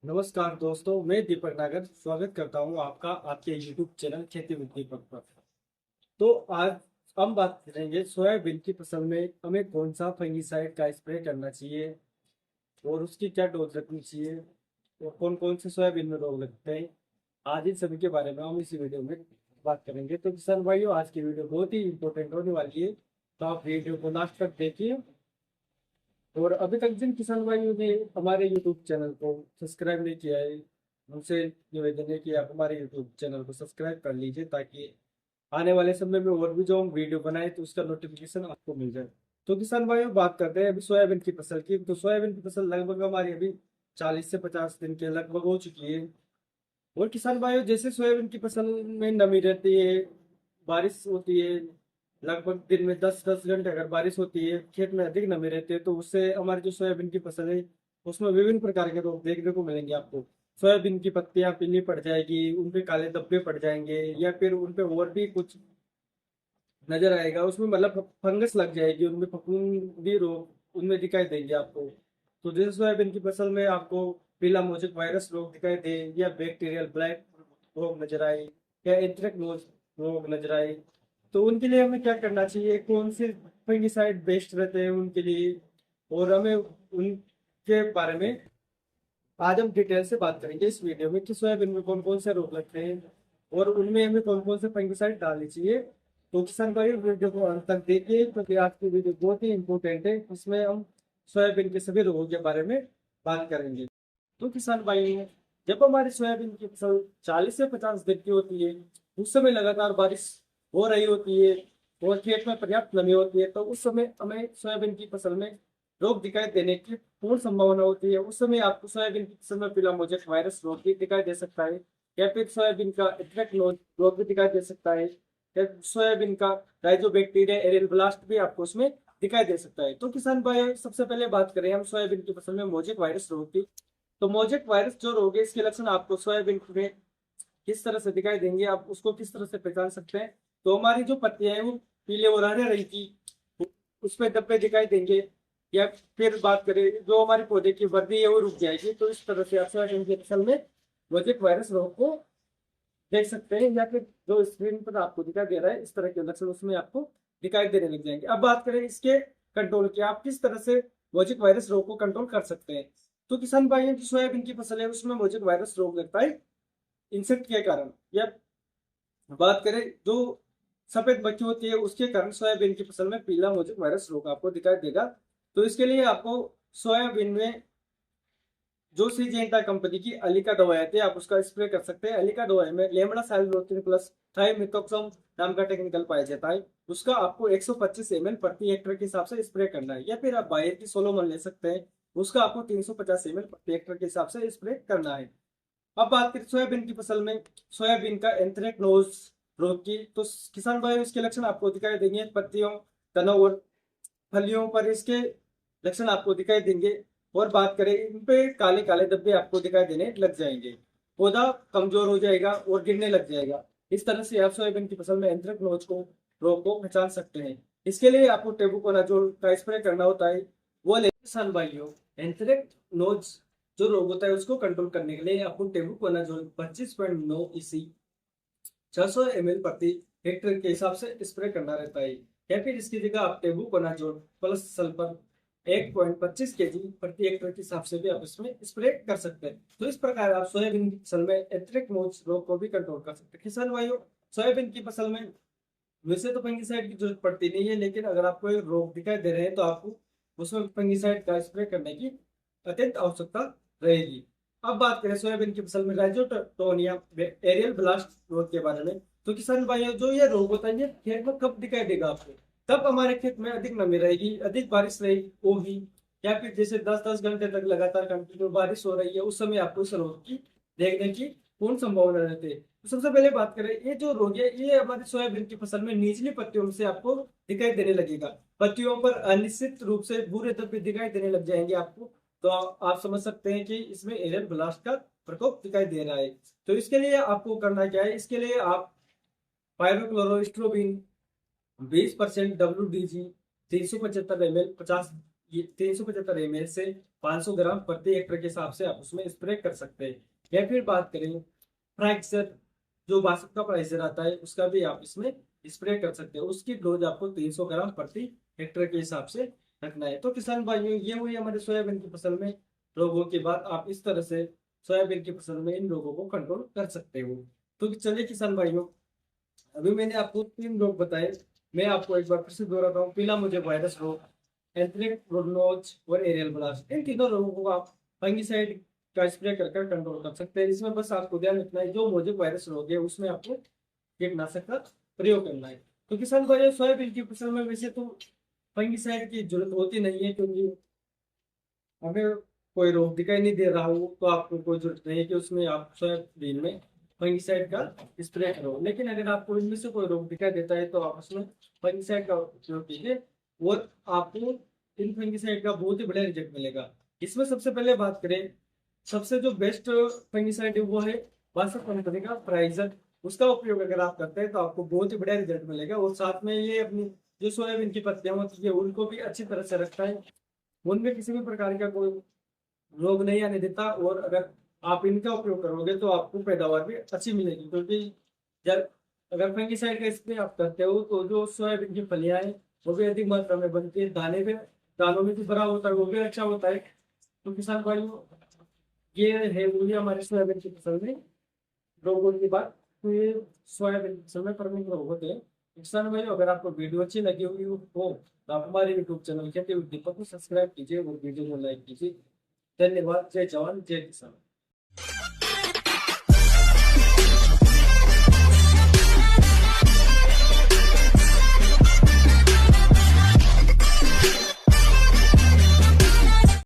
नमस्कार दोस्तों, मैं दीपक नागर स्वागत करता हूं आपका आपके YouTube चैनल खेती with दीपक पर। तो आज हम बात करेंगे सोयाबीन की फसल में हमें कौन सा फंगिसाइड का स्प्रे करना चाहिए और उसकी क्या डोज रखनी चाहिए और कौन कौन से सोयाबीन में रोग लगते हैं। आज इन सभी के बारे में हम इसी वीडियो में बात करेंगे। तो किसान भाइयों, आज की वीडियो बहुत ही इंपॉर्टेंट होने वाली है, तो आप वीडियो को लास्ट तक देखिए। और अभी तक जिन किसान भाइयों ने हमारे यूट्यूब चैनल को सब्सक्राइब नहीं किया है, उनसे निवेदन है कि आप हमारे यूट्यूब चैनल को सब्सक्राइब कर लीजिए, ताकि आने वाले समय में और भी जो हम वीडियो बनाए तो उसका नोटिफिकेशन आपको मिल जाए। तो किसान भाइयों, बात करते हैं अभी सोयाबीन की फसल की। तो सोयाबीन की फसल लगभग हमारी अभी 40 से 50 दिन के लगभग हो चुकी है। और किसान भाइयों, जैसे सोयाबीन की फसल में नमी रहती है, बारिश होती है, लगभग दिन में 10-10 घंटे अगर बारिश होती है, खेत में अधिक नमी रहती है, तो उससे हमारी जो सोयाबीन की फसल है उसमें विभिन्न प्रकार के रोग देखने को मिलेंगे आपको। सोयाबीन की पत्तियां पीली पड़ जाएगी, उनपे काले धब्बे पड़ जाएंगे, या फिर उनपे और भी कुछ नजर आएगा, उसमें मतलब फंगस लग जाएगी, उनमें फफूंदी रोग उनमें दिखाई देंगे आपको। तो जैसे सोयाबीन की फसल में आपको पीला मोजेक वायरस रोग दिखाई दे, या बैक्टीरियल ब्लैक रोग नजर आए, या एंथ्रेक्नोज रोग नजर आए, तो उनके लिए हमें क्या करना चाहिए, कौन से फंगिसाइड बेस्ट रहते हैं उनके लिए, और हमें उनके बारे में आज हम डिटेल से बात करेंगे इस वीडियो में कि सोयाबीन में कौन कौन से रोग लगते हैं और उनमें हमें कौन कौन से फंगिसाइड डालनी चाहिए। तो किसान भाई, वीडियो को अंत तक देखिए, क्योंकि आज की वीडियो बहुत ही इंपॉर्टेंट है। इसमें हम सोयाबीन के सभी रोगों के बारे में बात करेंगे। तो किसान भाई, जब हमारी सोयाबीन की फसल 40 से 50 दिन की होती है, उस समय लगातार बारिश हो रही होती है और खेत में पर्याप्त नमी होती है, तो उस समय हमें सोयाबीन की फसल में रोग दिखाई देने की पूर्ण संभावना होती है। उस समय आपको सोयाबीन की फसल में पीला मोजेक वायरस रोग भी दिखाई दे सकता है, या फिर सोयाबीन का एंथ्रेक्स रोग भी दिखाई दे सकता है, या सोयाबीन का राइजोबैक्टीरिया एरियल ब्लास्ट भी आपको उसमें दिखाई दे सकता है। तो किसान भाई, सबसे पहले बात करें हम सोयाबीन की फसल में मोजेक वायरस रोग की। तो मोजेक वायरस जो रोग है, इसके लक्षण आपको सोयाबीन में किस तरह से दिखाई देंगे, आप उसको किस तरह से पहचान सकते हैं। तो हमारी जो पत्तियां हैं वो पीले और हरे रंग की, उसमें धब्बे दिखाई देंगे। या फिर बात करें, जो हमारे पौधे की वृद्धि है वो रुक जाएगी। तो इस तरह से आप सोयाबीन की फसल में मोजेक वायरस रोग को देख सकते हैं, या फिर जो स्क्रीन पर आपको दिखाई दे रहा है इस तरह के लक्षण उसमें आपको दिखाई देने लग जाएंगे। अब बात करें इसके कंट्रोल की, आप किस तरह से मोजेक वायरस रोग को कंट्रोल कर सकते हैं। तो किसान भाइयों, की सोयाबीन की फसल है उसमें मोजेक वायरस रोग लगता है इंसेक्ट के कारण, या बात करें जो सफेद मक्खी होती है उसके कारण सोयाबीन की फसल में पीला मोजेक वायरस रोग आपको दिखाई देगा। तो इसके लिए आपको सोयाबीन में जो सिंजेंटा कंपनी की अलीका दवाई आती है, आप उसका स्प्रे कर सकते हैं। अलीका दवाई में लेमड़ा साइलोथ्रिन प्लस थाइमिथोक्सम नाम का टेक्निकल पाया जाता है। उसका आपको 125 ml प्रति हेक्टेयर के हिसाब से स्प्रे करना है, या फिर आप बायर की सोलोमन ले सकते हैं, उसका आपको 350 ml प्रति हेक्टेयर के हिसाब से स्प्रे करना है। अब बात करें सोयाबीन की फसल में सोयाबीन का एंथ्रेक्नोज रोग की, तो किसान भाई इसके लक्षण आपको दिखाई देंगे, पत्तियों, तनों और फलियों पर इसके लक्षण आपको दिखाई देंगे। और बात करें, इन पे काले काले धब्बे आपको दिखाई देने लग जाएंगे, पौधा कमजोर हो जाएगा और गिरने लग जाएगा। इस तरह से आप सोयाबीन की फसल में एंथ्रेक्नोज को रोग को पहचान सकते हैं। इसके लिए आपको टेबुकोनाजोल का स्प्रे करना होता है। वो ले किसान भाइयों, एंथ्रेक्नोज जो रोग होता है उसको कंट्रोल करने के लिए आपको टेबुकोनाजोल 25.9 EC 600 ml प्रति हेक्टेयर के हिसाब से स्प्रे करना रहता है, या फिर इसकी जगह आप टेबुकोनाजोल प्लस सल्फर 1.25 kg प्रति हेक्टेयर के हिसाब से भी आप इसमें स्प्रे कर सकते हैं। तो इस प्रकार आप सोयाबीन की फसल में एंथ्रेक्नोज रोग को भी कंट्रोल कर सकते हैं। किसान भाइयों, सोयाबीन की फसल में वैसे तो फंगिसाइड की जरूरत पड़ती नहीं है, लेकिन अगर आपको एक रोग दिखाई दे रहे हैं तो आपको उसमें फंगिसाइड का स्प्रे करने की अत्यंत आवश्यकता रहेगी। अब बात करें सोयाबीन की फसल में राइजोटोनिया एरियल ब्लास्ट रोग के बारे में। तो किसान भाइयों, जो ये रोग होता है ये खेत में कब दिखाई देगा आपको, तब हमारे खेत में अधिक नमी रहेगी, अधिक बारिश रहेगी होगी, या फिर जैसे 10-10 घंटे तक लगातार कंटिन्यू बारिश हो रही है, उस समय आपको इस रोग की देखने की पूर्ण संभावना रहती है। तो सबसे पहले बात करें, ये जो रोग है ये हमारी सोयाबीन की फसल में निचली पत्तियों से आपको दिखाई देने लगेगा। पत्तियों पर अनिश्चित रूप से भूरे धब्बे दिखाई देने लग जाएंगे आपको। तो आप समझ सकते हैं कि इसमें एरियल ब्लास्ट का प्रकोप दिखाई दे रहा है। तो इसके लिए आपको करना क्या है, इसके लिए आप पायरोक्लोरोस्ट्रोबिन 20% WDG 375 ml 50 ये 375 ml से 500 ग्राम प्रति हेक्टर के हिसाब से आप उसमें स्प्रे कर सकते हैं। या फिर बात करें प्राइक्सर, जो बासठ का प्राइसर आता है, उसका भी आप इसमें स्प्रे कर सकते हो। उसकी डोज आपको 300 ग्राम प्रति हेक्टर के हिसाब से रखना है। तो किसान भाइयों, ये हुई हमारे सोयाबीन की फसल में रोगों की बात। आप इस तरह से सोयाबीन की फसल में इन रोगों को कंट्रोल कर सकते हो। तो चलिए किसान भाइयों, अभी मैंने आपको 3 रोग बताए, मैं आपको एक बार फिर से दोहराता हूँ। पीला मोजे वायरस रोग, एंथ्रेक्नोज और एरियल ब्लास्ट, इन तीनों रोगों को आप फंगिसाइड का स्प्रे कर कंट्रोल कर सकते हैं। इसमें बस आपको ध्यान रखना है, जो मोजे वायरस रोग है उसमें आपको कीटनाशक का प्रयोग करना है। तो किसान भाइयों, सोयाबीन की फसल में वैसे तो फंगिसाइड की जरूरत होती नहीं है, क्योंकि अगर कोई रोग दिखाई नहीं दे रहा हो तो आपको कोई जरूरत नहीं है कि उसमें आप सोयाबीन में फंगिसाइड का स्प्रे करो। लेकिन अगर आपको इनमें से कोई रोग दिखाई देता है तो आप उसमें फंगिसाइड का उपयोग कीजिए, और आपको इन फंगिसाइड का बहुत ही बढ़िया रिजल्ट मिलेगा। इसमें सबसे पहले बात करें, सबसे जो बेस्ट फंगिसाइड है वो है बासठ कंपनी का प्राइजर। उसका उपयोग अगर आप करते हैं तो आपको बहुत ही बढ़िया रिजल्ट मिलेगा, और साथ में ये अपनी जो सोयाबीन की पत्तियां होती है उनको भी अच्छी तरह से रखता है, उनमें किसी भी प्रकार का कोई रोग नहीं आने देता। और अगर आप इनका उपयोग करोगे तो आपको पैदावार भी अच्छी मिलेगी, क्योंकि जब अगर फंगिसाइड का स्प्रे आप करते हो तो जो सोयाबीन की फलियां हैं वो भी अधिक मात्रा में बनती है, दानों में भी भरा होता है, वो भी अच्छा होता है। तो किसान भाइयों, ये है मूल्य हमारे सोयाबीन की फसल में रोगों की बात। तो ये सोयाबीन की फसल में प्रमुख रोग होते हैं। किसान भाइयों, अगर आपको वीडियो अच्छी लगी हुई हो तो आप हमारे यूट्यूब चैनल खेती उद्दीपक को सब्सक्राइब कीजिए और वीडियो को लाइक कीजिए। धन्यवाद। जय जवान जय किसान।